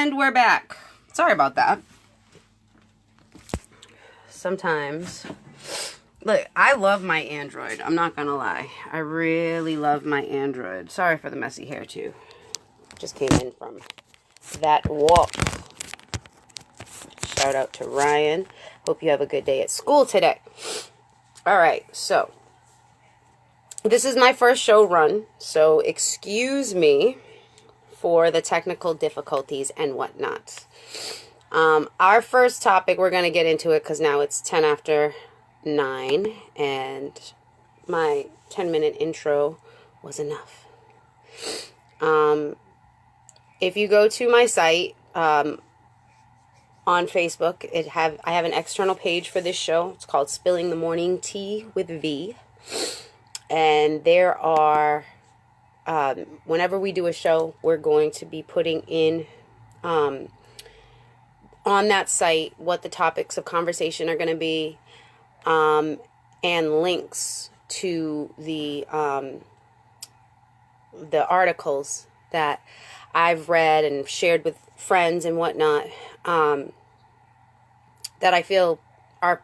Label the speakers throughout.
Speaker 1: And we're back. Sorry about that. Sometimes, look, I love my Android. I'm not gonna lie. I really love my Android. Sorry for the messy hair too. Just came in from that walk. Shout out to Ryan. Hope you have a good day at school today. All right, so this is my first show run, so excuse me for the technical difficulties and whatnot. Our first topic, we're going to get into it because now it's 10 after 9 and my 10-minute intro was enough. If you go to my site on Facebook, I have an external page for this show. It's called Spilling the Morning Tea with V. And there are, whenever we do a show, we're going to be putting in on that site what the topics of conversation are going to be, and links to the articles that I've read and shared with friends and whatnot, that I feel are,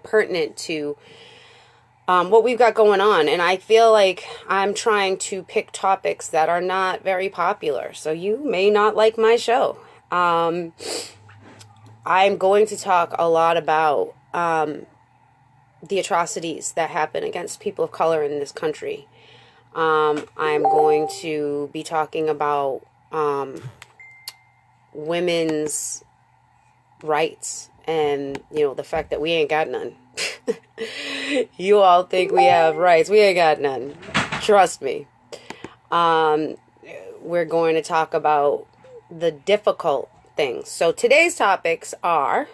Speaker 1: pertinent to what we've got going on. And I feel like I'm trying to pick topics that are not very popular. So you may not like my show. I'm going to talk a lot about the atrocities that happen against people of color in this country. I'm going to be talking about women's rights and, the fact that we ain't got none. You all think we have rights. We ain't got none. Trust me. We're going to talk about the difficult things. So today's topics are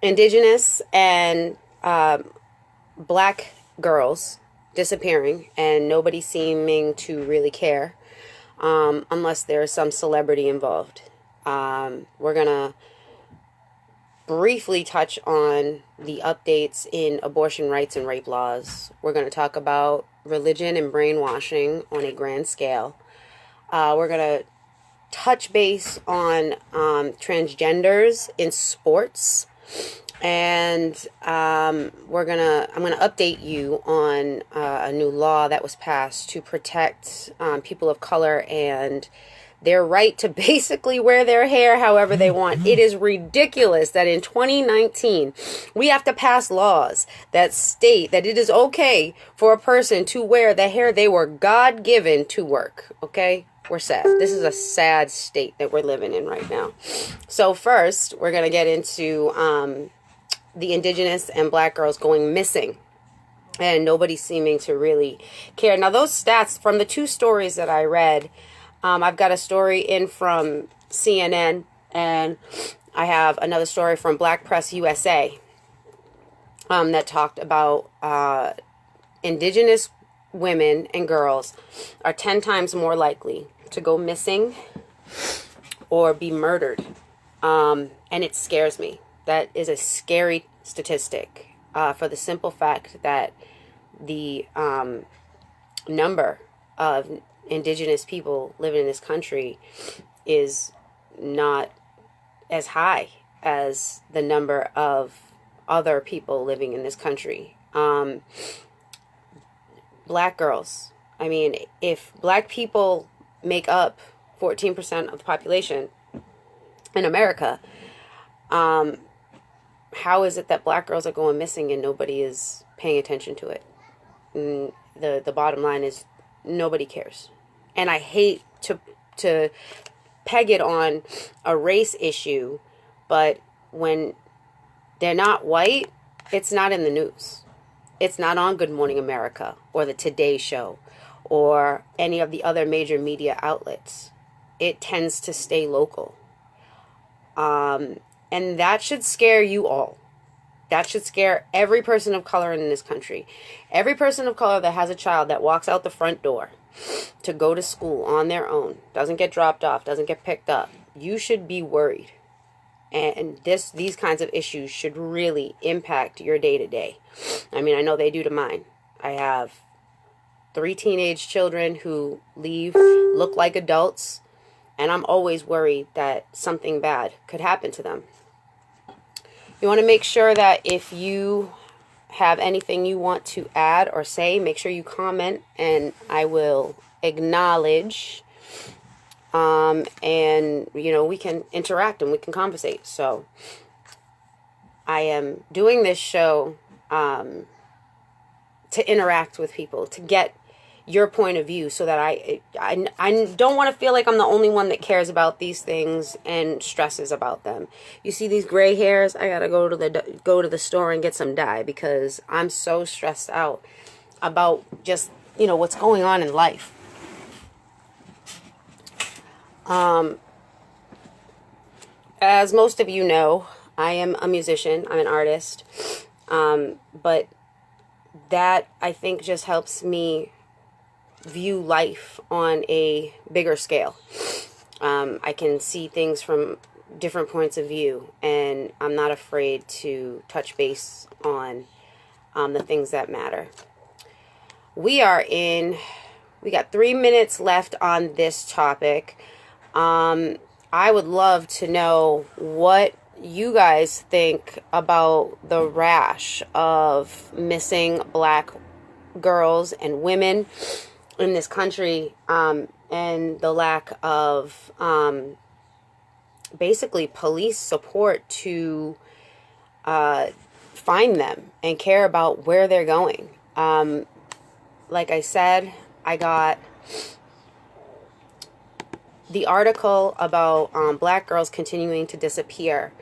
Speaker 1: indigenous and black girls disappearing and nobody seeming to really care, unless there's some celebrity involved. We're going to briefly touch on the updates in abortion rights and rape laws. We're going to talk about religion and brainwashing on a grand scale. We're going to touch base on transgenders in sports. And I'm going to update you on a new law that was passed to protect people of color and their right to basically wear their hair however they want. It is ridiculous that in 2019, we have to pass laws that state that it is okay for a person to wear the hair they were God-given to work. Okay? We're sad. This is a sad state that we're living in right now. So first, we're going to get into the indigenous and black girls going missing. And nobody seeming to really care. Now, those stats from the two stories that I read, I've got a story in from CNN, and I have another story from Black Press USA that talked about indigenous women and girls are 10 times more likely to go missing or be murdered. And it scares me. That is a scary statistic for the simple fact that the number of indigenous people living in this country is not as high as the number of other people living in this country. Black girls. I mean, if black people make up 14% of the population in America, how is it that black girls are going missing and nobody is paying attention to it? And the bottom line is nobody cares. And I hate to peg it on a race issue, but when they're not white, it's not in the news. It's not on Good Morning America or the Today Show or any of the other major media outlets. It tends to stay local. And that should scare you all. That should scare every person of color in this country. Every person of color that has a child that walks out the front door to go to school on their own, doesn't get dropped off, doesn't get picked up, you should be worried. And these kinds of issues should really impact your day-to-day. I mean, I know they do to mine. I have 3 teenage children who leave, look like adults, and I'm always worried that something bad could happen to them. You want to make sure that if you have anything you want to add or say, make sure you comment, and I will acknowledge, and we can interact and we can conversate. So I am doing this show to interact with people, to get your point of view, so that I don't want to feel like I'm the only one that cares about these things and stresses about them. You see these gray hairs? I gotta go to the store and get some dye, because I'm so stressed out about just what's going on in life. As most of you know, I am a musician. I'm an artist, but that, I think, just helps me view life on a bigger scale. I can see things from different points of view, and I'm not afraid to touch base on the things that matter. We got 3 minutes left on this topic. I would love to know what you guys think about the rash of missing black girls and women in this country, and the lack of basically police support to find them and care about where they're going. Like I said, I got the article about black girls continuing to disappear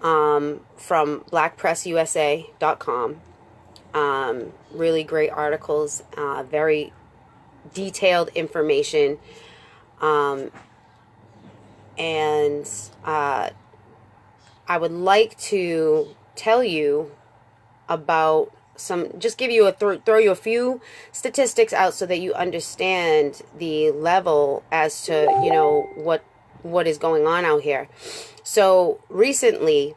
Speaker 1: from blackpressusa.com. Really great articles, very detailed information, and I would like to tell you about just give you throw you a few statistics out, so that you understand the level as to what is going on out here. So recently,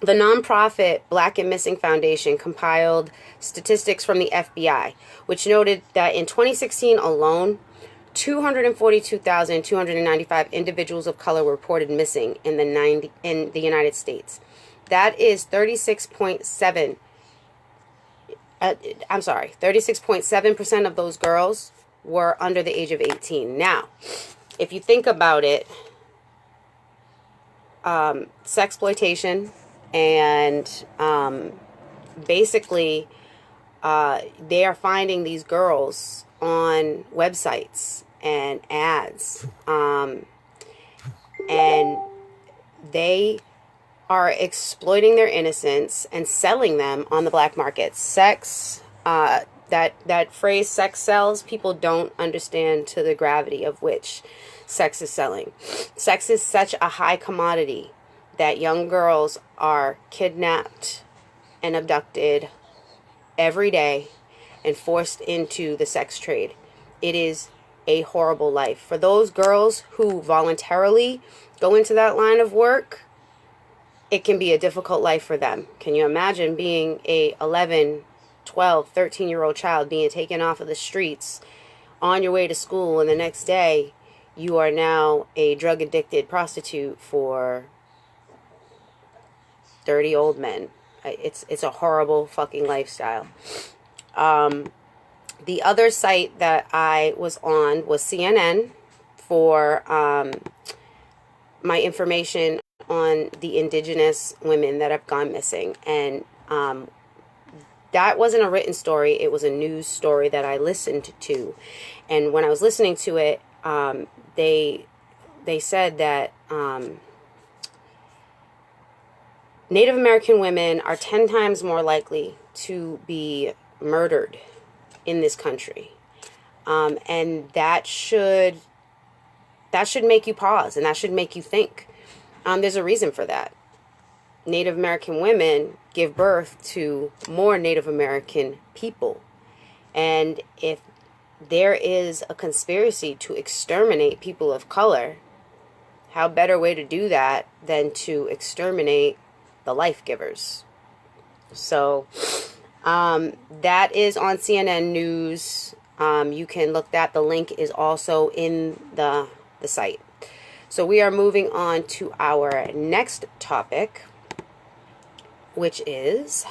Speaker 1: the nonprofit Black and Missing Foundation compiled statistics from the FBI, which noted that in 2016 alone, 242,295 individuals of color were reported missing in the United States. That is 36.7% of those girls were under the age of 18. Now, if you think about it, sexploitation and basically they are finding these girls on websites and ads, and they are exploiting their innocence and selling them on the black market. Sex, that phrase, sex sells, people don't understand to the gravity of which sex is selling. Sex is such a high commodity that young girls are kidnapped and abducted every day and forced into the sex trade. It is a horrible life. For those girls who voluntarily go into that line of work, it can be a difficult life for them. Can you imagine being a 11, 12, 13-year-old child being taken off of the streets on your way to school, and the next day you are now a drug-addicted prostitute for 30 old men? It's a horrible fucking lifestyle. The other site that I was on was CNN for my information on the indigenous women that have gone missing. And that wasn't a written story. It was a news story that I listened to. And when I was listening to it, they said that Native American women are 10 times more likely to be murdered in this country. And that should make you pause, and that should make you think. There's a reason for that. Native American women give birth to more Native American people. And if there is a conspiracy to exterminate people of color, how better way to do that than to exterminate the life givers? So that is on CNN News. You can look that. The link is also in the site. So we are moving on to our next topic, which is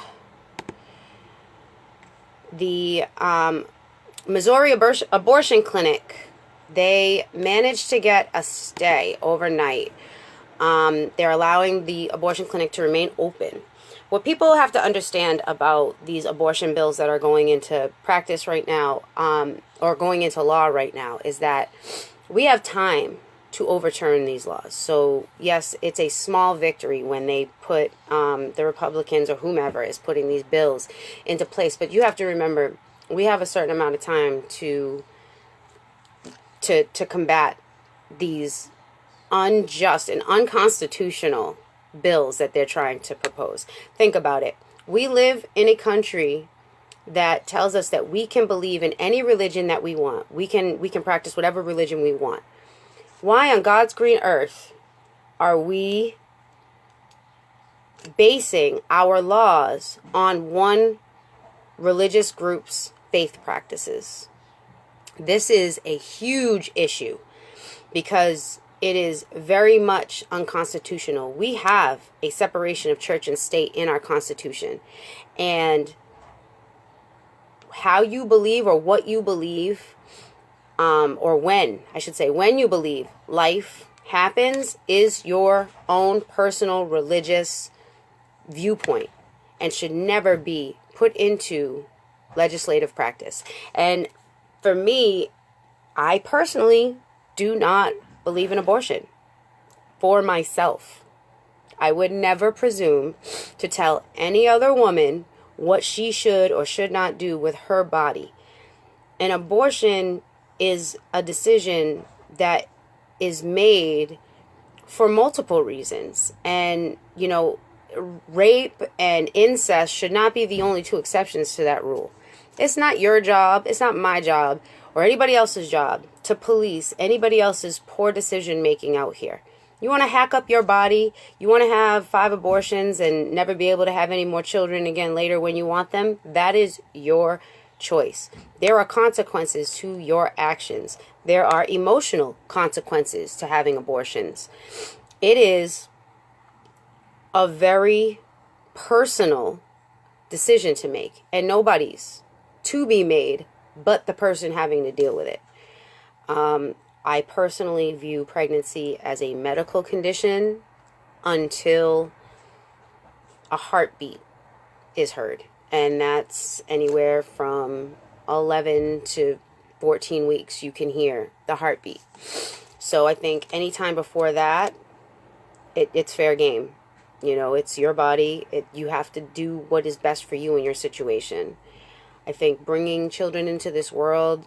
Speaker 1: the Missouri abortion clinic. They managed to get a stay overnight. They're allowing the abortion clinic to remain open. What people have to understand about these abortion bills that are going into practice right now, or going into law right now, is that we have time to overturn these laws. So yes, it's a small victory when they put the Republicans or whomever is putting these bills into place. But you have to remember, we have a certain amount of time to combat these unjust and unconstitutional bills that they're trying to propose. Think about it. We live in a country that tells us that we can believe in any religion that we want. We can practice whatever religion we want. Why on God's green earth are we basing our laws on one religious group's faith practices? This is a huge issue because it is very much unconstitutional. We have a separation of church and state in our Constitution. And how you believe, or what you believe, or when you believe life happens, is your own personal religious viewpoint and should never be put into legislative practice. And for me, I personally do not believe in abortion for myself. I would never presume to tell any other woman what she should or should not do with her body. An abortion is a decision that is made for multiple reasons. And, you know, rape and incest should not be the only two exceptions to that rule. It's not your job, it's not my job, or anybody else's job to police anybody else's poor decision making out here. You want to hack up your body, you want to have 5 abortions and never be able to have any more children again later when you want them, that is your choice. There are consequences to your actions. There are emotional consequences to having abortions. It is a very personal decision to make, and nobody's to be made but the person having to deal with it. I personally view pregnancy as a medical condition until a heartbeat is heard. And that's anywhere from 11 to 14 weeks you can hear the heartbeat. So I think anytime before that, it's fair game. You know, it's your body. You have to do what is best for you in your situation. I think bringing children into this world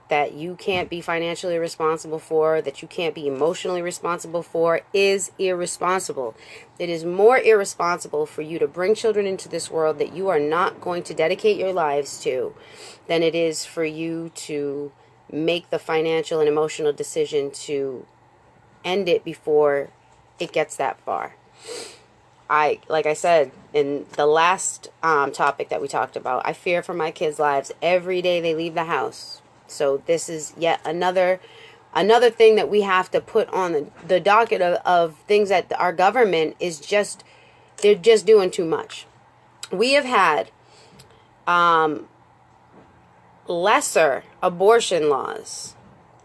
Speaker 1: that you can't be financially responsible for, that you can't be emotionally responsible for, is irresponsible. It is more irresponsible for you to bring children into this world that you are not going to dedicate your lives to than it is for you to make the financial and emotional decision to end it before it gets that far. Like I said in the last topic that we talked about, I fear for my kids' lives every day they leave the house. So this is yet another thing that we have to put on the docket of things that our government is they're just doing too much. We have had lesser abortion laws.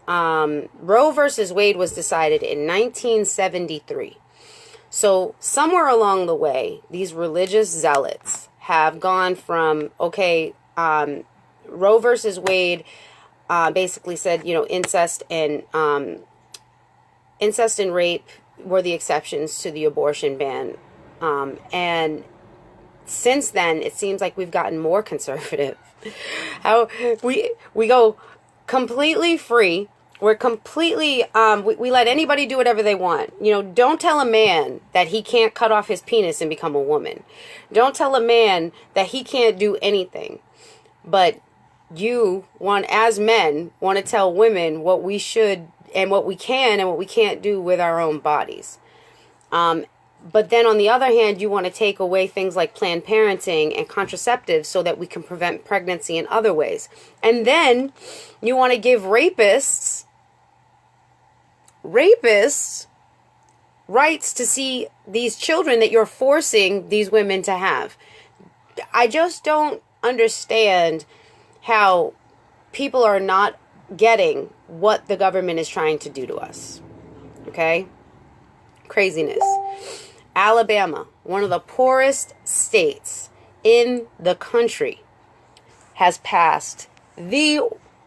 Speaker 1: Roe versus Wade was decided in 1973. So somewhere along the way, these religious zealots have gone from, Roe versus Wade basically said, you know, incest and rape were the exceptions to the abortion ban. And since then, it seems like we've gotten more conservative. How we go completely free. We're completely, we let anybody do whatever they want. You know, don't tell a man that he can't cut off his penis and become a woman. Don't tell a man that he can't do anything. But you as men, want to tell women what we should and what we can and what we can't do with our own bodies. But then on the other hand, you want to take away things like Planned Parenting and contraceptives so that we can prevent pregnancy in other ways. And then you want to give rapists rights to see these children that you're forcing these women to have. I just don't understand how people are not getting what the government is trying to do to us. Okay? Craziness. Alabama, one of the poorest states in the country, has passed the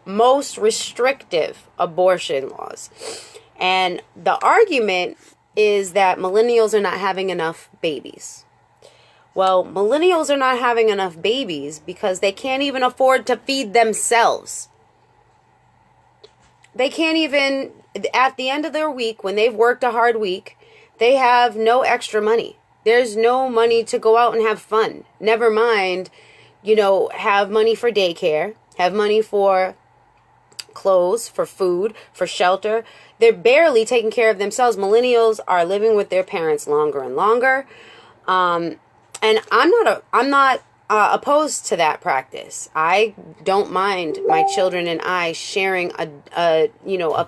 Speaker 1: most restrictive abortion laws. And the argument is that millennials are not having enough babies. Well, millennials are not having enough babies because they can't even afford to feed themselves. They can't even, at the end of their week, when they've worked a hard week, they have no extra money. There's no money to go out and have fun. Never mind, have money for daycare, have money for clothes, for food, for shelter. They're barely taking care of themselves. Millennials are living with their parents longer and longer. And I'm not opposed to that practice. I don't mind my children and I sharing a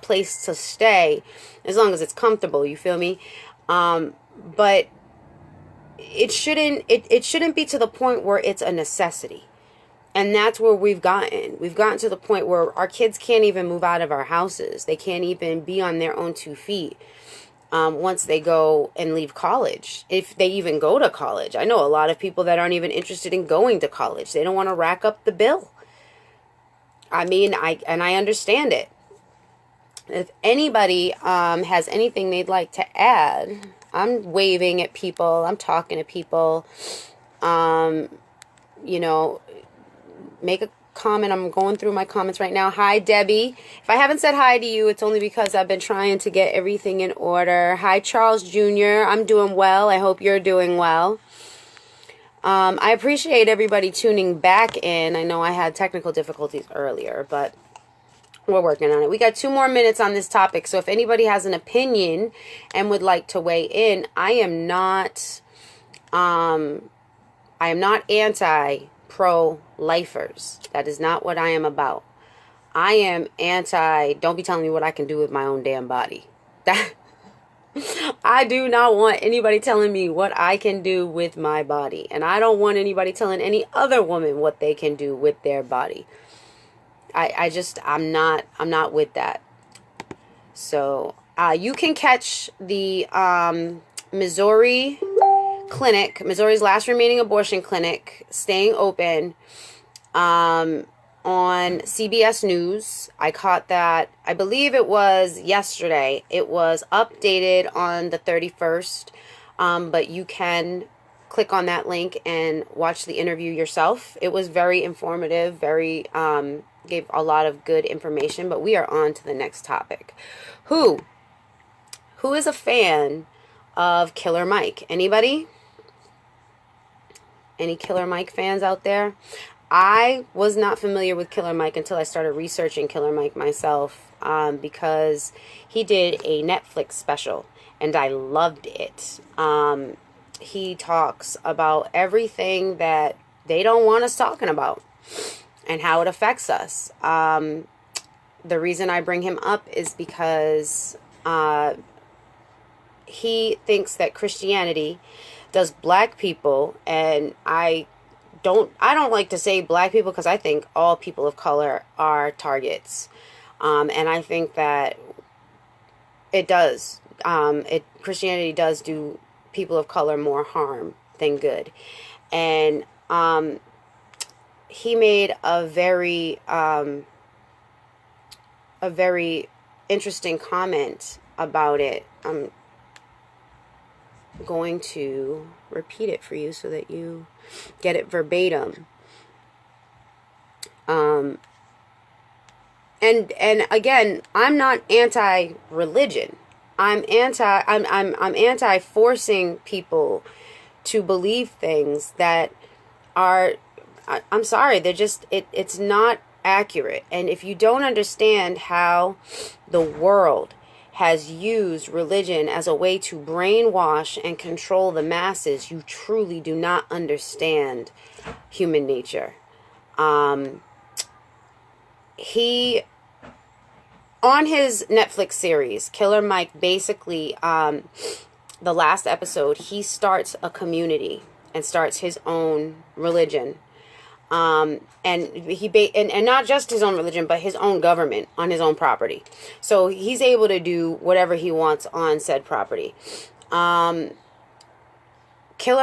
Speaker 1: place to stay as long as it's comfortable. You feel me? But it shouldn't be to the point where it's a necessity. And that's where we've gotten. We've gotten to the point where our kids can't even move out of our houses. They can't even be on their own 2 feet once they go and leave college. If they even go to college. I know a lot of people that aren't even interested in going to college. They don't want to rack up the bill. I understand it. If anybody has anything they'd like to add, I'm waving at people. I'm talking to people. Make a comment. I'm going through my comments right now. Hi, Debbie. If I haven't said hi to you, it's only because I've been trying to get everything in order. Hi, Charles Jr. I'm doing well. I hope you're doing well. I appreciate everybody tuning back in. I know I had technical difficulties earlier, but we're working on it. We got 2 more minutes on this topic. So if anybody has an opinion and would like to weigh in, I am not anti-pro-lifers. That is not what I am about. I am don't be telling me what I can do with my own damn body. I do not want anybody telling me what I can do with my body. And I don't want anybody telling any other woman what they can do with their body. I'm not with that. So, you can catch the Missouri's last remaining abortion clinic, staying open, on CBS News. I caught that, I believe it was yesterday. It was updated on the 31st, but you can click on that link and watch the interview yourself. It was very informative, gave a lot of good information, but we are on to the next topic. Who is a fan of Killer Mike? Anybody? Any Killer Mike fans out there? I was not familiar with Killer Mike until I started researching Killer Mike myself, because he did a Netflix special and I loved it. He talks about everything that they don't want us talking about and how it affects us. The reason I bring him up is because he thinks that Christianity does black people, and I don't like to say black people because I think all people of color are targets. And I think that it does. Christianity does do people of color more harm than good. And he made a very interesting comment about it. I'm going to repeat it for you so that you get it verbatim. And again, I'm not anti-religion. I'm anti forcing people to believe things that are, I'm sorry, they're just, it's not accurate. And if you don't understand how the world has used religion as a way to brainwash and control the masses, you truly do not understand human nature. He, on his Netflix series, Killer Mike, basically, the last episode, he starts a community and starts his own religion. And not just his own religion, but his own government on his own property. So he's able to do whatever he wants on said property. Killer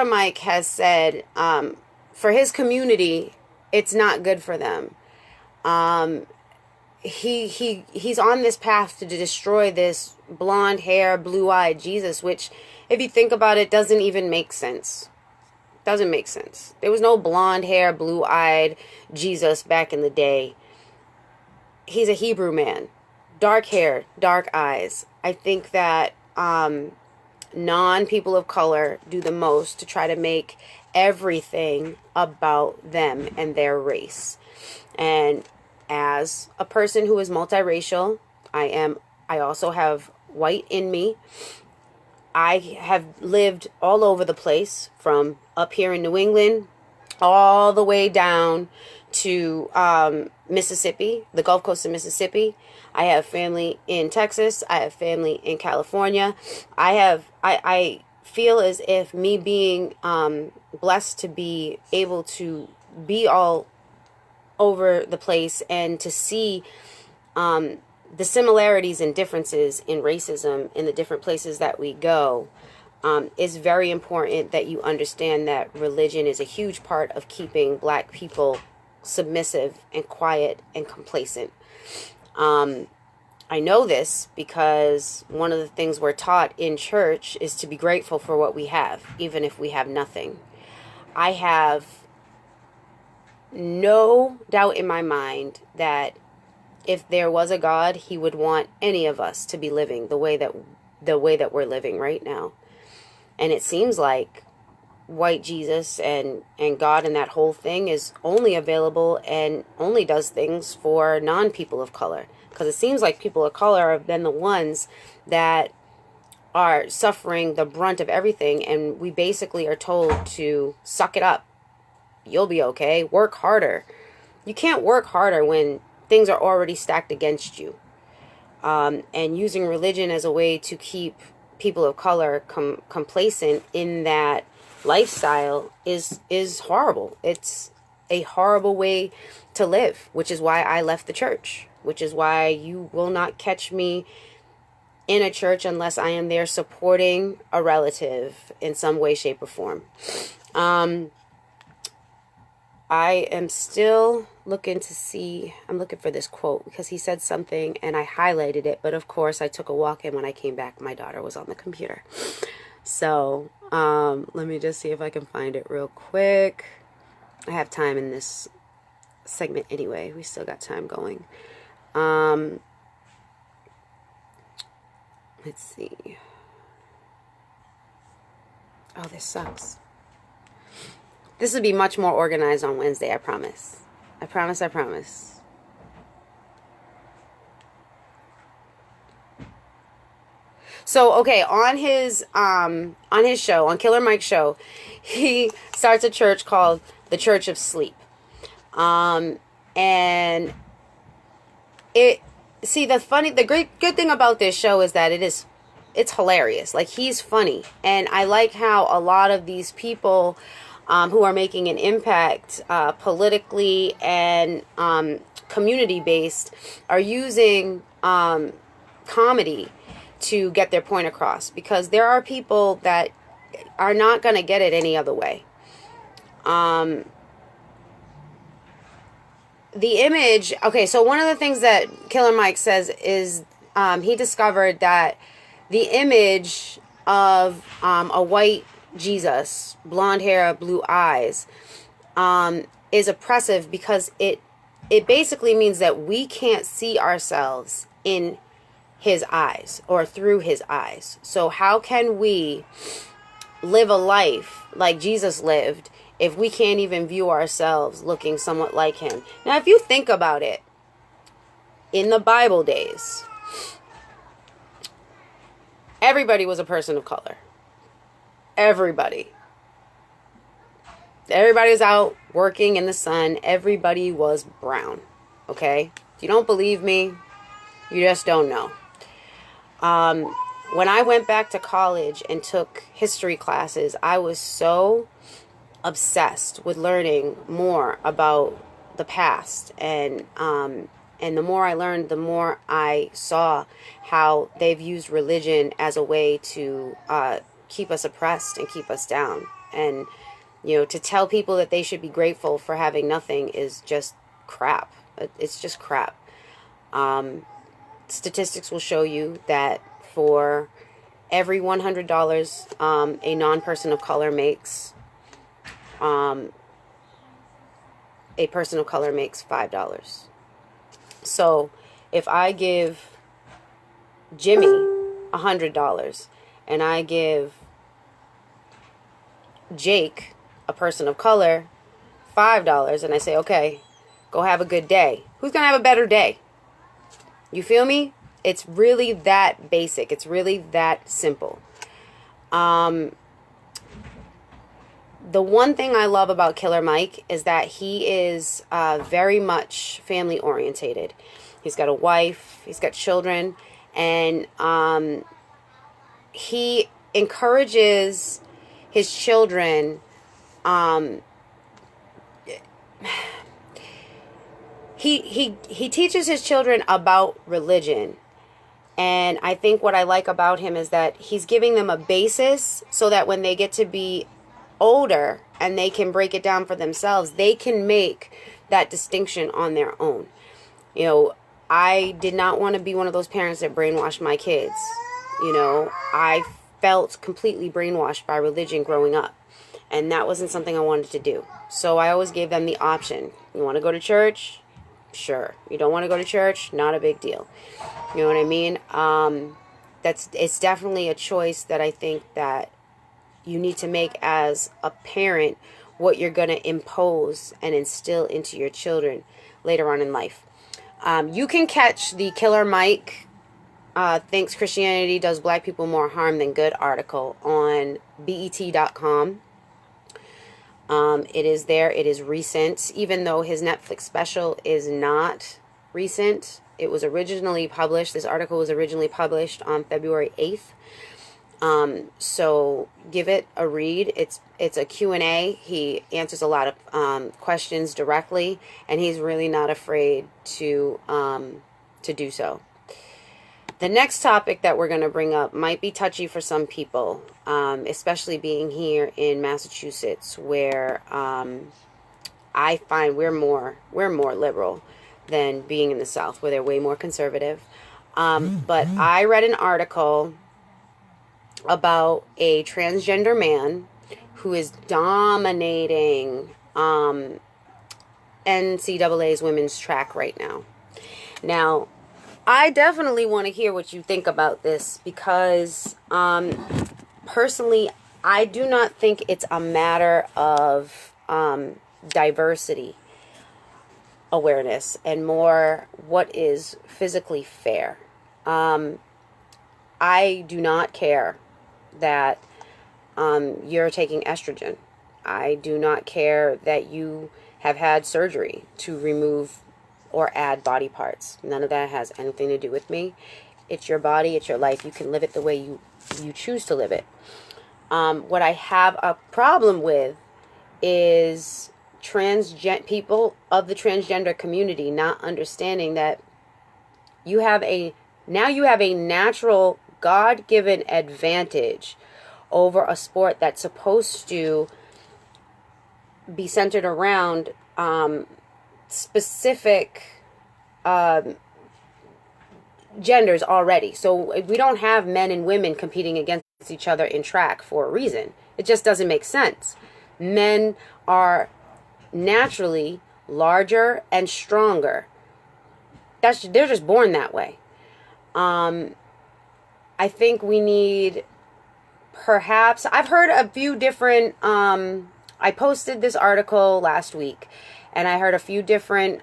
Speaker 1: Mike has said, for his community, it's not good for them. He's on this path to destroy this blonde hair, blue-eyed Jesus, which, if you think about it, doesn't even make sense. Doesn't make sense. There was no blonde hair, blue-eyed Jesus back in the day. He's a Hebrew man. Dark hair, dark eyes. I think that non-people of color do the most to try to make everything about them and their race. And as a person who is multiracial, I also have white in me. I have lived all over the place, from up here in New England all the way down to Mississippi, the Gulf Coast of Mississippi. I have family in Texas. I have family in California. I feel as if me being blessed to be able to be all over the place and to see the similarities and differences in racism in the different places that we go, is very important that you understand that religion is a huge part of keeping Black people submissive and quiet and complacent. I know this because one of the things we're taught in church is to be grateful for what we have, even if we have nothing. I have no doubt in my mind that if there was a God, he would want any of us to be living the way that we're living right now. And it seems like white Jesus and God and that whole thing is only available and only does things for non-people of color. Because it seems like people of color have been the ones that are suffering the brunt of everything, and we basically are told to suck it up. You'll be okay. Work harder. You can't work harder when things are already stacked against you. And using religion as a way to keep people of color complacent in that lifestyle is horrible. It's a horrible way to live, which is why I left the church, which is why you will not catch me in a church unless I am there supporting a relative in some way, shape, or form. I am still looking to see, I'm looking for this quote because he said something and I highlighted it, but of course I took a walk, and when I came back, my daughter was on the computer. So, let me just see if I can find it real quick. I have time in this segment anyway. We still got time going. Let's see. Oh, this sucks. This will be much more organized on Wednesday, I promise. I promise. So, okay, on his show, on Killer Mike's show, he starts a church called the Church of Sleep. And the good thing about this show is that it's hilarious. Like, he's funny. And I like how a lot of these people who are making an impact politically and community-based are using comedy to get their point across, because there are people that are not going to get it any other way. The image, okay, so one of the things that Killer Mike says is he discovered that the image of a white Jesus, blonde hair, blue eyes, is oppressive because it basically means that we can't see ourselves in his eyes or through his eyes. So how can we live a life like Jesus lived if we can't even view ourselves looking somewhat like him? Now, if you think about it, in the Bible days, Everybody was a person of color. Everybody. Everybody was out working in the sun. Everybody was brown. Okay? If you don't believe me, you just don't know. When I went back to college and took history classes, I was so obsessed with learning more about the past, and the more I learned, the more I saw how they've used religion as a way to keep us oppressed and keep us down. And to tell people that they should be grateful for having nothing is just crap. It's just crap. Statistics will show you that for every $100 a non-person of color makes, a person of color makes $5. So if I give Jimmy $100 and I give Jake, a person of color, $5, and I say, okay, go have a good day, who's going to have a better day? You feel me? It's really that basic. It's really that simple. The one thing I love about Killer Mike is that he is very much family orientated. He's got a wife, he's got children, and he encourages his children. He teaches his children about religion. And I think what I like about him is that he's giving them a basis so that when they get to be older and they can break it down for themselves, they can make that distinction on their own. I did not want to be one of those parents that brainwashed my kids. I felt completely brainwashed by religion growing up, and that wasn't something I wanted to do. So I always gave them the option. You want to go to church? Sure. You don't want to go to church? Not a big deal. You know what I mean? It's definitely a choice that I think that you need to make as a parent, what you're going to impose and instill into your children later on in life. You can catch the Killer Mike Thinks Christianity Does Black People More Harm Than Good article on BET.com. It is there. It is recent. Even though his Netflix special is not recent, it was originally published. This article was originally published on February 8th. So give it a read. It's a Q&A. He answers a lot of questions directly, and he's really not afraid to do so. The next topic that we're going to bring up might be touchy for some people, especially being here in Massachusetts, where I find we're more liberal than being in the South, where they're way more conservative. But I read an article about a transgender man who is dominating NCAA's women's track right now. Now, I definitely want to hear what you think about this because, personally, I do not think it's a matter of diversity awareness and more what is physically fair. I do not care that you're taking estrogen. I do not care that you have had surgery to remove or add body parts. None of that has anything to do with me. It's your body, it's your life. You can live it the way you choose to live it. What I have a problem with is people of the transgender community not understanding that you have a natural God-given advantage over a sport that's supposed to be centered around specific genders already. So we don't have men and women competing against each other in track for a reason. It just doesn't make sense. Men are naturally larger and stronger. They're just born that way. I think we need, perhaps, I've heard a few different, I posted this article last week, and I heard a few different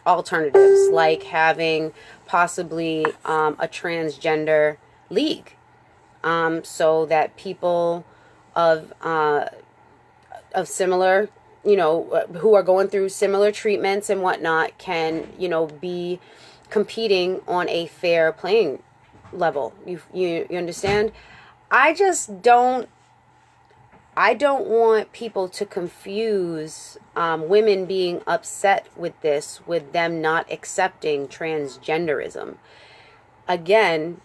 Speaker 1: alternatives, like having possibly a transgender league, so that people of similar, who are going through similar treatments and whatnot can, be competing on a fair playing level. You understand? I just don't I don't want people to confuse women being upset with this with them not accepting transgenderism. Again,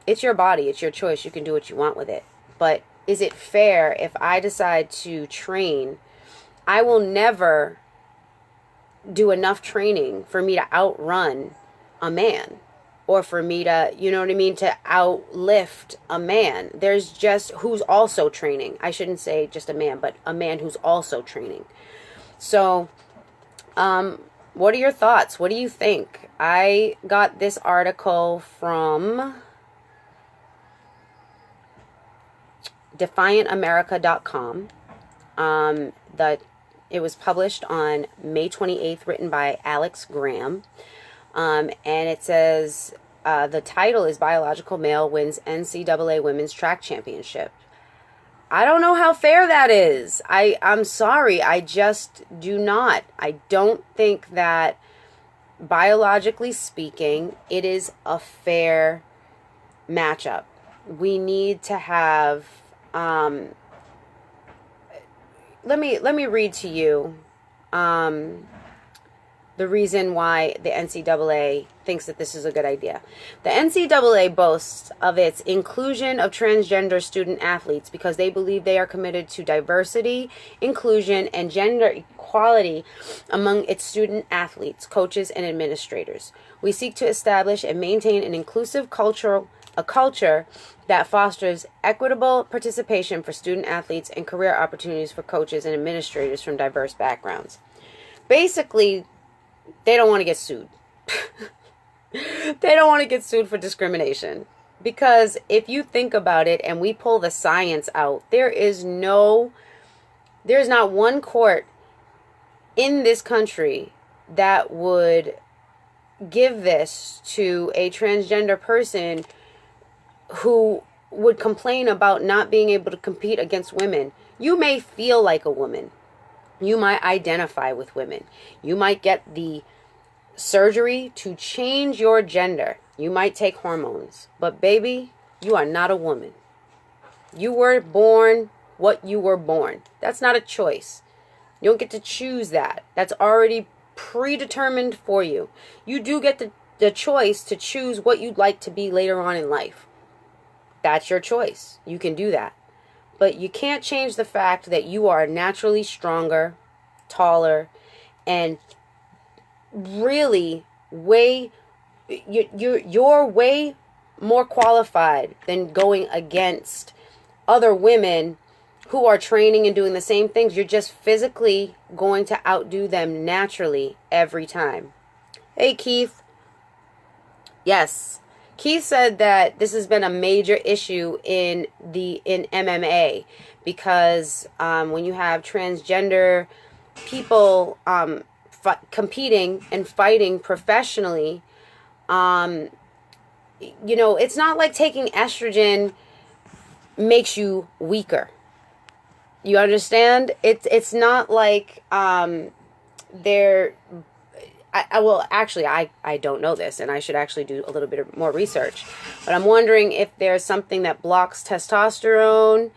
Speaker 1: it's your body, it's your choice. You can do what you want with it. But is it fair if I decide to train? I will never do enough training for me to outrun a man, or for me to, to outlift a man. There's just who's also training. I shouldn't say just a man, but a man who's also training. So, what are your thoughts? What do you think? I got this article from DefiantAmerica.com. It was published on May 28th, written by Alex Graham. And it says, the title is Biological Male Wins NCAA Women's Track Championship. I don't know how fair that is. I'm sorry. I just do not. I don't think that, biologically speaking, it is a fair matchup. We need to have... Let me read to you the reason why the NCAA thinks that this is a good idea. The NCAA boasts of its inclusion of transgender student athletes because they believe they are committed to diversity, inclusion, and gender equality among its student athletes, coaches, and administrators. We seek to establish and maintain an inclusive culture that fosters equitable participation for student athletes and career opportunities for coaches and administrators from diverse backgrounds. Basically, they don't want to get sued. They don't want to get sued for discrimination. Because if you think about it and we pull the science out, there's not one court in this country that would give this to a transgender person who would complain about not being able to compete against women. You may feel like a woman. You might identify with women. You might get the surgery to change your gender. You might take hormones. But baby, you are not a woman. You were born what you were born. That's not a choice. You don't get to choose that. That's already predetermined for you. You do get the choice to choose what you'd like to be later on in life. That's your choice. You can do that. But you can't change the fact that you are naturally stronger, taller, and really you're way more qualified than going against other women who are training and doing the same things. You're just physically going to outdo them naturally every time. Hey, Keith. Yes. Keith said that this has been a major issue in MMA because when you have transgender people competing and fighting professionally, it's not like taking estrogen makes you weaker. You understand? It's not like they're... I don't know this, and I should actually do a little bit more research. But I'm wondering if there's something that blocks testosterone.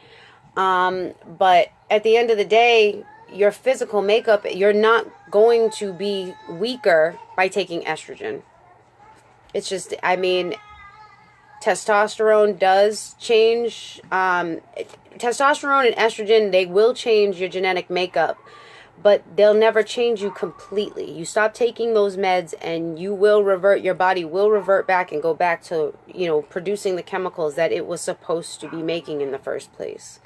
Speaker 1: But at the end of the day, your physical makeup, you're not going to be weaker by taking estrogen. It's just, testosterone does change. Testosterone and estrogen, they will change your genetic makeup. But they'll never change you completely. You stop taking those meds and your body will revert back and go back to, producing the chemicals that it was supposed to be making in the first place.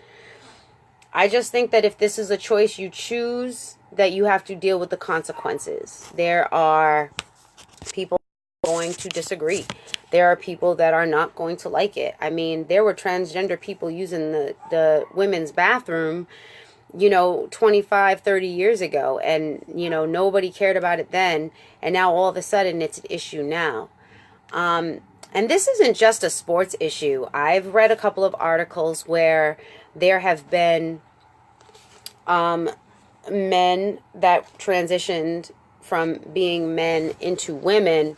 Speaker 1: I just think that if this is a choice you choose, that you have to deal with the consequences. There are people going to disagree. There are people that are not going to like it. There were transgender people using the women's bathroom 25, 30 years ago, and, nobody cared about it then, and now all of a sudden it's an issue now. And this isn't just a sports issue. I've read a couple of articles where there have been men that transitioned from being men into women